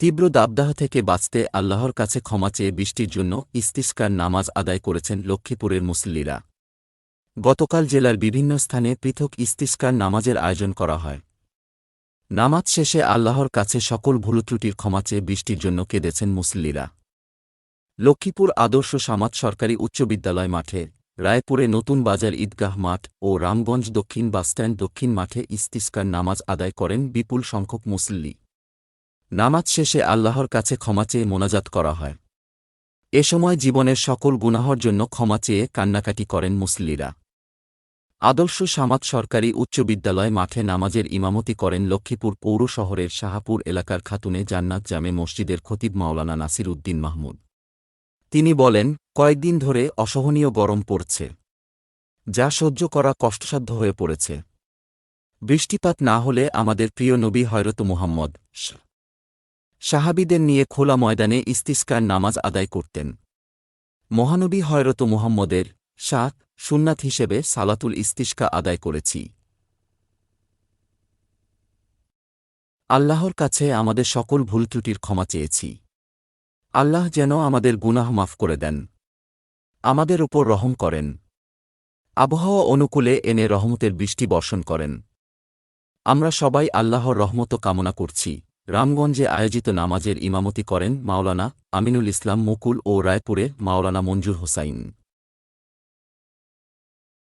তীব্র দাবদাহ থেকে বাঁচতে আল্লাহর কাছে ক্ষমা চেয়ে বৃষ্টির জন্য ইস্তিসকার নামাজ আদায় করেছেন লক্ষ্মীপুরের মুসল্লিরা। গতকাল জেলার বিভিন্ন স্থানে পৃথক ইস্তিসকার নামাজের আয়োজন করা হয়। নামাজ শেষে আল্লাহর কাছে সকল ভুলত্রুটির ক্ষমা চেয়ে বৃষ্টির জন্য কেঁদেছেন মুসল্লিরা। লক্ষ্মীপুর আদর্শ সামাদ সরকারি উচ্চ বিদ্যালয় মাঠে, রায়পুরে নতুন বাজার ঈদগাহ মাঠ ও রামগঞ্জ দক্ষিণ বাসস্ট্যান্ড দক্ষিণ মাঠে ইস্তিসকার নামাজ আদায় করেন বিপুল সংখ্যক মুসল্লি। নামাজ শেষে আল্লাহর কাছে ক্ষমা চেয়ে মোনাজাত করা হয়। এ সময় জীবনের সকল গুনাহর জন্য ক্ষমা চেয়ে কান্নাকাটি করেন মুসল্লিরা। আদর্শ সামাদ সরকারি উচ্চ বিদ্যালয় মাঠে নামাজের ইমামতি করেন লক্ষ্মীপুর পৌর শহরের শাহাপুর এলাকার খাতুনে জান্নাত জামে মসজিদের খতিব মাওলানা নাসির উদ্দিন মাহমুদ। তিনি বলেন, কয়েকদিন ধরে অসহনীয় গরম পড়ছে, যা সহ্য করা কষ্টসাধ্য হয়ে পড়েছে। বৃষ্টিপাত না হলে আমাদের প্রিয় নবী হযরত মুহাম্মদ সাহাবীদের নিয়ে খোলা ময়দানে ইস্তিসকার নামাজ আদায় করতেন। মহানবী হযরত মুহাম্মদের সুন্নাত হিসেবে সালাতুল ইস্তিসকা আদায় করেছি। আল্লাহর কাছে আমাদের সকল ভুলত্রুটির ক্ষমা চেয়েছি। আল্লাহ যেন আমাদের গুনাহ মাফ করে দেন, আমাদের ওপর রহম করেন, আবহাওয়া অনুকূলে এনে রহমতের বৃষ্টি বর্ষণ করেন। আমরা সবাই আল্লাহর রহমত কামনা করছি। রামগঞ্জে আয়োজিত নামাজের ইমামতি করেন মাওলানা আমিনুল ইসলাম মুকুল ও রায়পুরে মাওলানা মঞ্জুর হোসাইন।